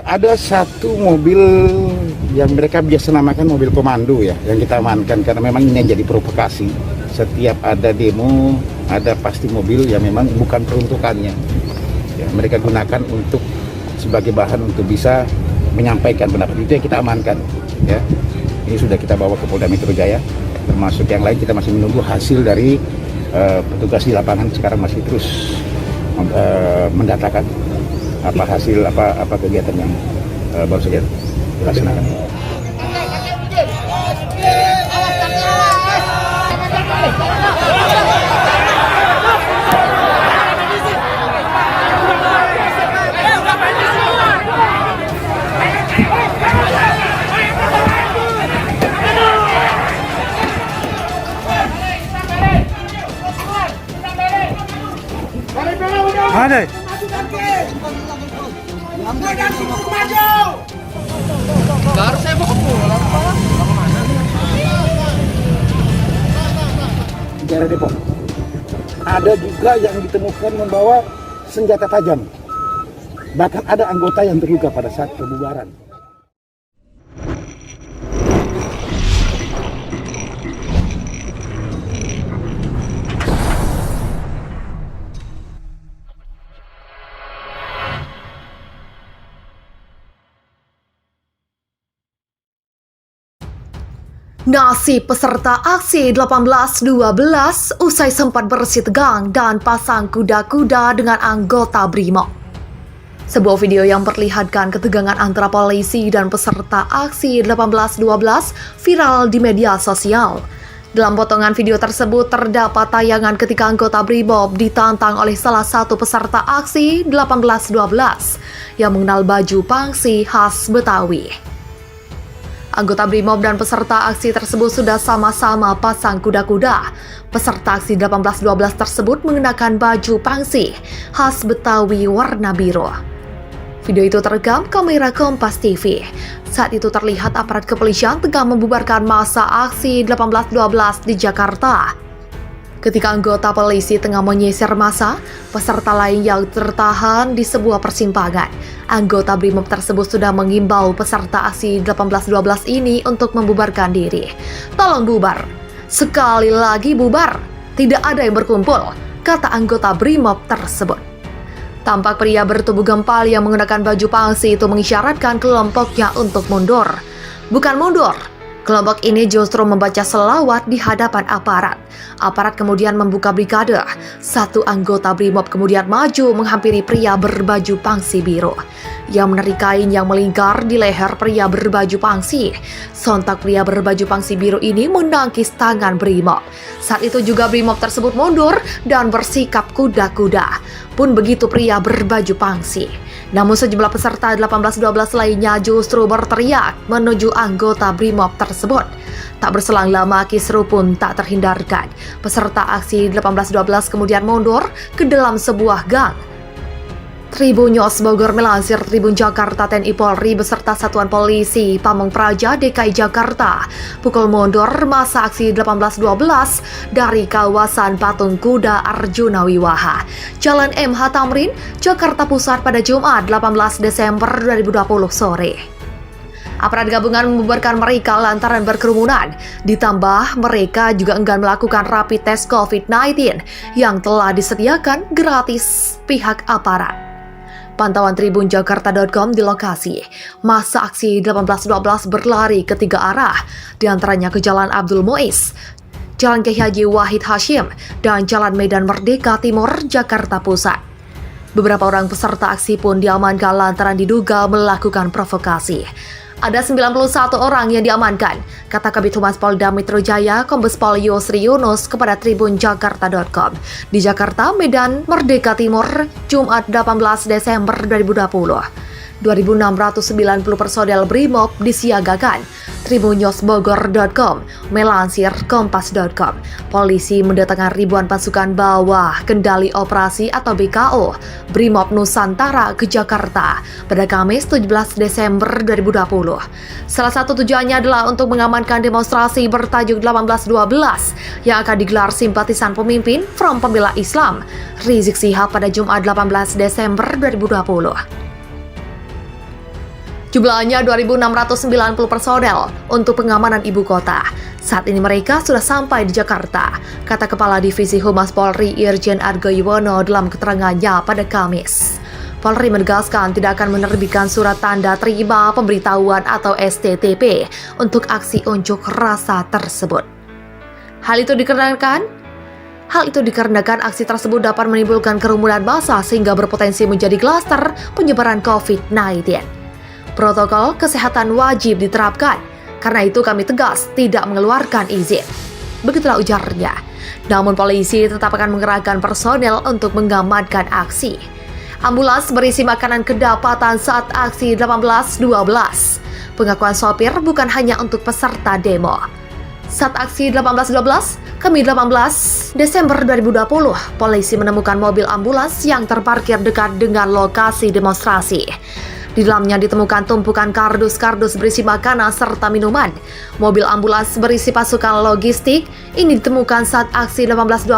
Ada satu mobil yang mereka biasa namakan mobil komando ya, yang kita amankan karena memang ini jadi provokasi. Setiap ada demo, ada pasti mobil yang memang bukan peruntukannya. Ya, mereka gunakan untuk sebagai bahan untuk bisa menyampaikan pendapat, itu yang kita amankan. Ya, ini sudah kita bawa ke Polda Metro Jaya. Termasuk yang lain kita masih menunggu hasil dari petugas di lapangan. Sekarang masih terus mendatakan apa hasil apa kegiatan yang baru saja dilaksanakan. Ada. Daerah Depok. Ada juga yang ditemukan membawa senjata tajam. Bahkan ada anggota yang terluka pada saat pembubaran. Nasib peserta aksi 18/12 usai sempat bersih tegang dan pasang kuda-kuda dengan anggota BRIMOB. Sebuah video yang memperlihatkan ketegangan antara polisi dan peserta aksi 18/12 viral di media sosial. Dalam potongan video tersebut terdapat tayangan ketika anggota BRIMOB ditantang oleh salah satu peserta aksi 18/12 yang mengenal baju pangsi khas Betawi. Anggota BRIMOB dan peserta aksi tersebut sudah sama-sama pasang kuda-kuda. Peserta aksi 18/12 tersebut mengenakan baju pangsi khas Betawi warna biru. Video itu terekam kamera Kompas TV. Saat itu terlihat aparat kepolisian tengah membubarkan massa aksi 18/12 di Jakarta. Ketika anggota polisi tengah menyisir massa, peserta lain yang tertahan di sebuah persimpangan. Anggota BRIMOB tersebut sudah mengimbau peserta aksi 18/12 ini untuk membubarkan diri. Tolong bubar. Sekali lagi bubar. Tidak ada yang berkumpul, kata anggota BRIMOB tersebut. Tampak pria bertubuh gempal yang menggunakan baju pangsi itu mengisyaratkan kelompoknya untuk mundur. Bukan mundur. Kelompok ini justru membaca selawat di hadapan aparat. Aparat kemudian membuka brigade. Satu anggota BRIMOB kemudian maju menghampiri pria berbaju pangsi biru yang menarik kain yang melingkar di leher pria berbaju pangsi. Sontak pria berbaju pangsi biru ini menangkis tangan BRIMOB. Saat itu juga BRIMOB tersebut mundur dan bersikap kuda-kuda. Pun begitu pria berbaju pangsi. Namun sejumlah peserta 18/12 lainnya justru berteriak menuju anggota BRIMOB tersebut. Tak berselang lama kisruh pun tak terhindarkan. Peserta aksi 18/12 kemudian mundur ke dalam sebuah gang. Tribun News Bogor melansir Tribun Jakarta TNI Polri beserta Satuan Polisi Pamong Praja DKI Jakarta pukul mundur masa aksi 18/12 dari kawasan Patung Kuda Arjuna Wiwaha, Jalan MH Tamrin, Jakarta Pusat pada Jumat 18 Desember 2020 sore. Aparat gabungan membubarkan mereka lantaran berkerumunan. Ditambah mereka juga enggan melakukan rapid test COVID-19 yang telah disediakan gratis pihak aparat. Pantauan Tribun Jakarta.com di lokasi, masa aksi 18/12 berlari ke tiga arah, diantaranya ke Jalan Abdul Muiz, Jalan Kiai Haji Wahid Hashim, dan Jalan Medan Merdeka Timur, Jakarta Pusat. Beberapa orang peserta aksi pun diamankan lantaran diduga melakukan provokasi. Ada 91 orang yang diamankan, kata Kabid Humas Polda Metro Jaya Kombes Pol Yusri Yunus kepada Tribun Jakarta.com. Di Jakarta, Medan Merdeka Timur, Jumat 18 Desember 2020. 2.690 personel BRIMOB disiagakan. Tribunnews.bogor.com melansir Kompas.com. Polisi mendatangkan ribuan pasukan bawah kendali operasi atau BKO BRIMOB Nusantara ke Jakarta pada Kamis 17 Desember 2020. Salah satu tujuannya adalah untuk mengamankan demonstrasi bertajuk 18/12 yang akan digelar simpatisan pemimpin Front Pembela Islam Rizik Syihab pada Jumat 18 Desember 2020. Jumlahnya 2.690 personel untuk pengamanan ibu kota. Saat ini mereka sudah sampai di Jakarta, kata Kepala Divisi Humas Polri Irjen Argo Yuwono dalam keterangannya pada Kamis. Polri menegaskan tidak akan menerbitkan surat tanda terima pemberitahuan atau STTP untuk aksi unjuk rasa tersebut. Hal itu dikarenakan aksi tersebut dapat menimbulkan kerumunan massa sehingga berpotensi menjadi klaster penyebaran COVID-19. Protokol kesehatan wajib diterapkan, karena itu kami tegas tidak mengeluarkan izin. Begitulah ujarnya. Namun polisi tetap akan mengerahkan personel untuk mengamankan aksi. Ambulans berisi makanan kedapatan saat aksi 18.12. Pengakuan sopir bukan hanya untuk peserta demo. Saat aksi 18.12, Kamis 18 Desember 2020, polisi menemukan mobil ambulans yang terparkir dekat dengan lokasi demonstrasi. Di dalamnya ditemukan tumpukan kardus-kardus berisi makanan serta minuman. Mobil ambulans berisi pasukan logistik ini ditemukan saat aksi 18.12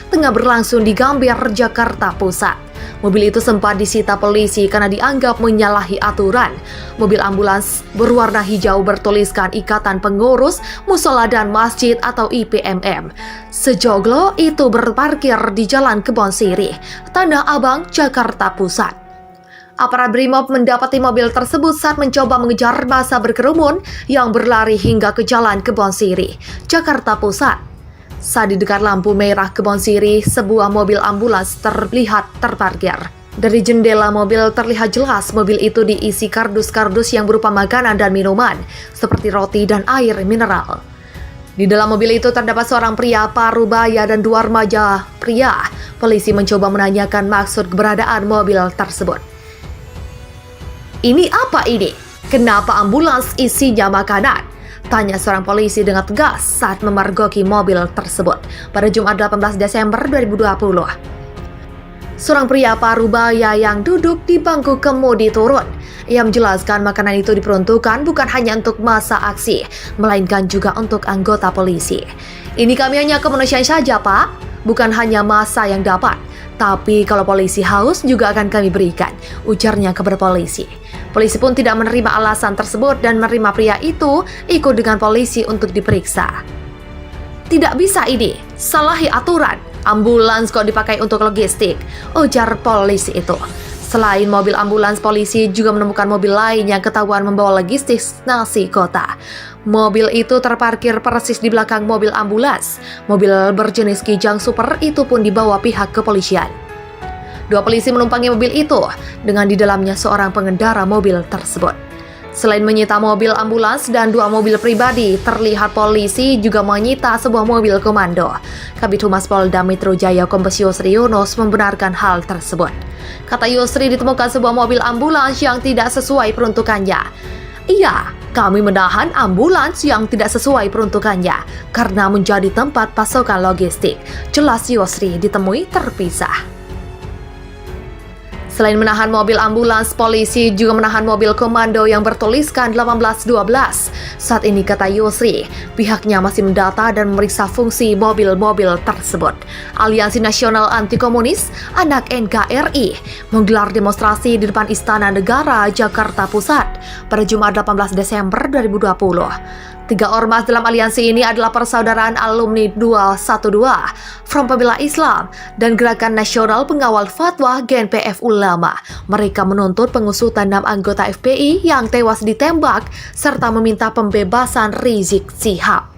tengah berlangsung di Gambir, Jakarta Pusat. Mobil itu sempat disita polisi karena dianggap menyalahi aturan. Mobil ambulans berwarna hijau bertuliskan Ikatan Pengurus Musola dan Masjid atau IPMM. Sejoglo itu berparkir di Jalan Kebon Sirih, Tanah Abang, Jakarta Pusat. Aparat Brimob mendapati mobil tersebut saat mencoba mengejar massa berkerumun yang berlari hingga ke Jalan Kebon Sirih, Jakarta Pusat. Saat di dekat lampu merah Kebon Sirih, sebuah mobil ambulans terlihat terparkir. Dari jendela mobil terlihat jelas mobil itu diisi kardus-kardus yang berupa makanan dan minuman, seperti roti dan air mineral. Di dalam mobil itu terdapat seorang pria parubaya dan dua remaja pria. Polisi mencoba menanyakan maksud keberadaan mobil tersebut. Ini apa ini? Kenapa ambulans isinya makanan? Tanya seorang polisi dengan tegas saat memergoki mobil tersebut pada Jumat 18 Desember 2020. Seorang pria parubaya yang duduk di bangku kemudi turun. Ia menjelaskan makanan itu diperuntukkan bukan hanya untuk massa aksi, melainkan juga untuk anggota polisi. Ini kami hanya kemanusiaan saja, Pak. Bukan hanya massa yang dapat. Tapi kalau polisi haus juga akan kami berikan, ujarnya kepada polisi. Polisi pun tidak menerima alasan tersebut dan menerima pria itu ikut dengan polisi untuk diperiksa. Tidak bisa ini, salahi aturan. Ambulans kok dipakai untuk logistik, ujar polisi itu. Selain mobil ambulans, polisi juga menemukan mobil lain yang ketahuan membawa logistik nasi kota. Mobil itu terparkir persis di belakang mobil ambulans. Mobil berjenis Kijang Super itu pun dibawa pihak kepolisian. Dua polisi menumpangi mobil itu dengan di dalamnya seorang pengendara mobil tersebut. Selain menyita mobil ambulans dan dua mobil pribadi, terlihat polisi juga menyita sebuah mobil komando. Kabid Humas Polda Metro Jaya Kombes Yusri Yunus membenarkan hal tersebut. Kata Yusri, ditemukan sebuah mobil ambulans yang tidak sesuai peruntukannya. Iya, kami menahan ambulans yang tidak sesuai peruntukannya karena menjadi tempat pasokan logistik. Jelas Yusri ditemui terpisah. Selain menahan mobil ambulans, polisi juga menahan mobil komando yang bertuliskan 1812. Saat ini, kata Yusri, pihaknya masih mendata dan memeriksa fungsi mobil-mobil tersebut. Aliansi Nasional Anti Komunis, anak NKRI, menggelar demonstrasi di depan Istana Negara, Jakarta Pusat pada Jumat 18 Desember 2020. Tiga ormas dalam aliansi ini adalah Persaudaraan Alumni 212, Front Pembela Islam, dan Gerakan Nasional Pengawal Fatwa GNPF Ulama. Mereka menuntut pengusutan 6 anggota FPI yang tewas ditembak serta meminta pembebasan Rizik Syihab.